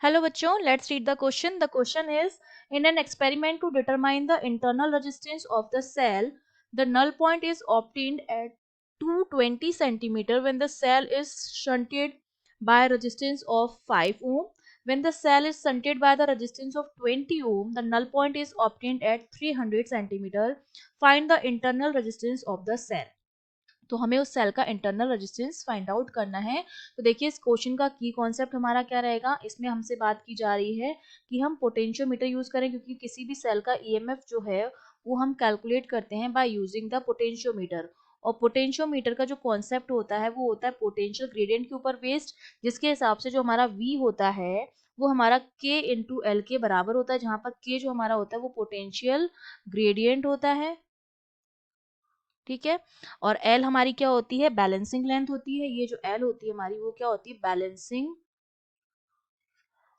Hello बच्चों, let's read the question. The question is, in an experiment to determine the internal resistance of the cell, the null point is obtained at 220 centimeter when the cell is shunted by a resistance of 5 ohm. When the cell is shunted by the resistance of 20 ohm, the null point is obtained at 300 centimeter. Find the internal resistance of the cell. तो हमें उस cell का internal resistance find out करना है। तो देखिए इस question का की कॉन्सेप्ट हमारा क्या रहेगा, इसमें हमसे बात की जा रही है कि हम पोटेंशियोमीटर यूज करें, क्योंकि किसी भी सेल का ईएमएफ जो है वो हम कैलकुलेट करते हैं बाय यूजिंग द पोटेंशियोमीटर। और पोटेंशियोमीटर का जो कॉन्सेप्ट होता है वो होता है पोटेंशियल ग्रेडियंट के ऊपर बेस्ड, जिसके हिसाब से जो हमारा वी होता है वो हमारा के इंटू एल के बराबर होता है, जहां पर के जो हमारा होता है वो पोटेंशियल ग्रेडियंट होता है। ठीक है, और एल हमारी क्या होती है, बैलेंसिंग लेंथ होती है। ये जो एल होती है हमारी वो क्या होती है, बैलेंसिंग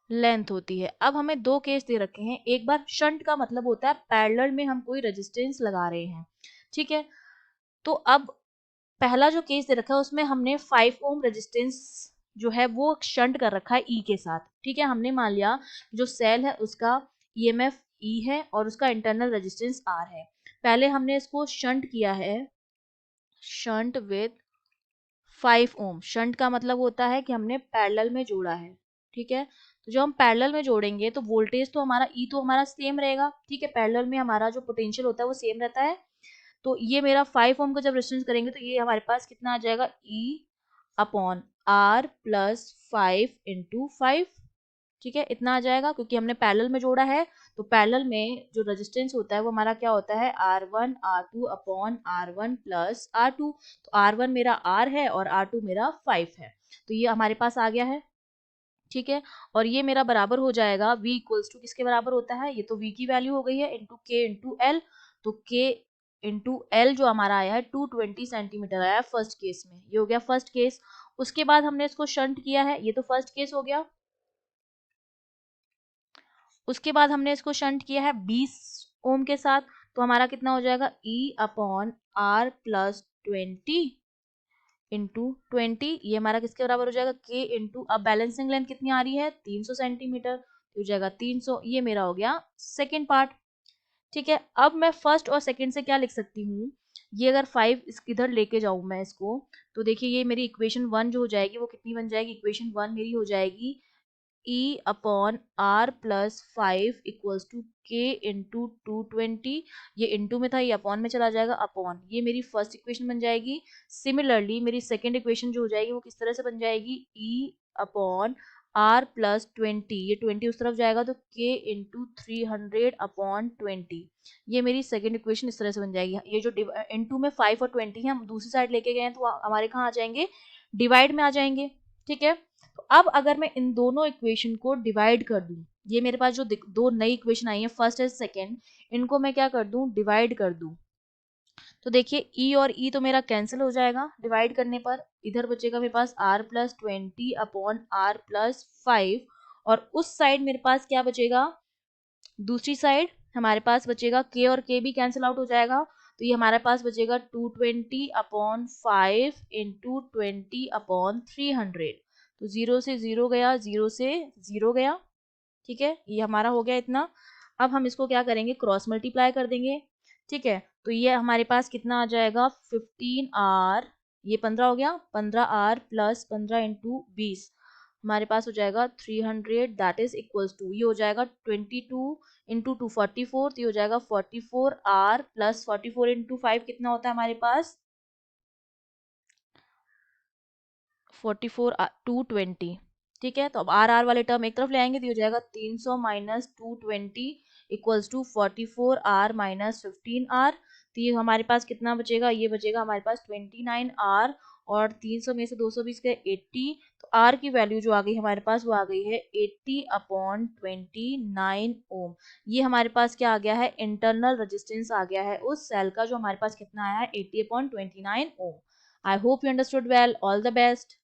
लेंथ होती है। अब हमें दो केस दे रखे हैं। एक बार शंट का मतलब होता है पैरेलल में हम कोई रेजिस्टेंस लगा रहे हैं। ठीक है, तो अब पहला जो केस दे रखा है उसमें हमने 5 ओम रेजिस्टेंस जो है वो शंट कर रखा है ई के साथ। ठीक है, हमने मान लिया जो सेल है उसका ईएमएफ ई है और उसका इंटरनल रेजिस्टेंस आर है। पहले हमने इसको शंट किया है, शंट विद 5 ओम। शंट का मतलब होता है कि हमने पैरेलल में जोड़ा है। ठीक है, तो जब हम पैरेलल में जोड़ेंगे तो वोल्टेज तो हमारा ई तो हमारा सेम रहेगा। ठीक है, पैरेलल में हमारा जो पोटेंशियल होता है वो सेम रहता है। तो ये मेरा 5 ओम का जब रेजिस्टेंस करेंगे तो ये हमारे पास कितना आ जाएगा, E upon R plus 5 into 5। ठीक है, इतना आ जाएगा क्योंकि हमने पैरेलल में जोड़ा है। तो पैरेलल में जो रेजिस्टेंस होता है वो हमारा क्या होता है, R1 R2 upon R1 plus R2। तो R1 मेरा R है और R2 मेरा 5 है। तो ये हमारे पास आ गया है। ठीक है, और ये मेरा बराबर हो जाएगा V इक्वल्स टू किसके बराबर होता है, ये तो V की वैल्यू हो गई है इंटू के इंटू एल। तो के इंटू एल जो हमारा आया है 220 सेंटीमीटर आया है फर्स्ट केस में। ये हो गया फर्स्ट केस। उसके बाद हमने इसको शंट किया है, ये तो फर्स्ट केस हो गया। उसके बाद हमने इसको शंट किया है 20 ओम के साथ। तो हमारा कितना हो जाएगा, E upon R plus 20 into 20। ये हमारा किसके बराबर हो जाएगा, K इंटू, अब बैलेंसिंग लेंथ कितनी आ रही है 300 सेंटीमीटर, हो जाएगा 300। ये मेरा हो गया सेकेंड पार्ट। ठीक है, अब मैं फर्स्ट और सेकेंड से क्या लिख सकती हूँ, ये अगर 5 इधर लेके जाऊं मैं इसको, तो देखिए ये मेरी इक्वेशन 1 जो हो जाएगी वो कितनी बन जाएगी, इक्वेशन 1 मेरी हो जाएगी E upon R plus 5 equals to K into 220। ये इंटू में था, ये अपॉन में चला जाएगा, अपॉन। ये मेरी फर्स्ट इक्वेशन बन जाएगी। सिमिलरली मेरी सेकेंड इक्वेशन जो हो जाएगी वो किस तरह से बन जाएगी, E अपॉन आर प्लस 20, ये 20 उस तरफ जाएगा तो के इंटू 300 अपॉन 20। ये मेरी सेकेंड इक्वेशन इस तरह से बन जाएगी। ये जो इंटू में 5 और 20 है हम दूसरी साइड लेके गए हैं तो हमारे कहाँ आ जाएंगे, डिवाइड में आ जाएंगे। ठीक है, तो अब अगर मैं इन दोनों इक्वेशन को डिवाइड कर दूं, ये मेरे पास जो दो नई इक्वेशन आई है फर्स्ट एंड सेकेंड, इनको मैं क्या कर दूं, डिवाइड कर दूं। तो देखिए ई और ई तो मेरा कैंसिल हो जाएगा डिवाइड करने पर। इधर बचेगा मेरे पास R plus 20 upon R plus 5। और उस साइड मेरे पास क्या बचेगा, दूसरी साइड हमारे पास बचेगा के और के भी कैंसिल आउट हो जाएगा। तो ये हमारे पास बचेगा 220 अपॉन 5 इंटू 20 अपॉन 300। तो 0 से 0 गया, 0 से 0 गया। ठीक है, ये हमारा हो गया इतना। अब हम इसको क्या करेंगे, क्रॉस मल्टीप्लाई कर देंगे। ठीक है, तो ये हमारे पास कितना आ जाएगा, 15R, ये 15 हो गया, 15R प्लस 15 इंटू 20 हमारे पास हो जाएगा 300, दैट इज इक्वल्स टू, ये हो जाएगा 22 इंटू 2 44। तो ये हो जाएगा 44R प्लस 44 इंटू 5 कितना होता है हमारे पास, 44 220। ठीक है, तो अब आर आर वाले टर्म एक तरफ ले आएंगे तो ये हो जाएगा 300 minus 220 equals to 44R minus 15R। तो ये हमारे पास कितना बचेगा, ये बचेगा हमारे पास 29R, और 300 में से 220 गए 80। तो R की वैल्यू जो आ गई हमारे पास वो आ गई है 80 अपॉन 29 ओम। ये हमारे पास क्या आ गया है, इंटरनल रेजिस्टेंस आ गया है उस सेल का, जो हमारे पास कितना आया है 80 upon 29 ohm. I hope you understood well. All the best.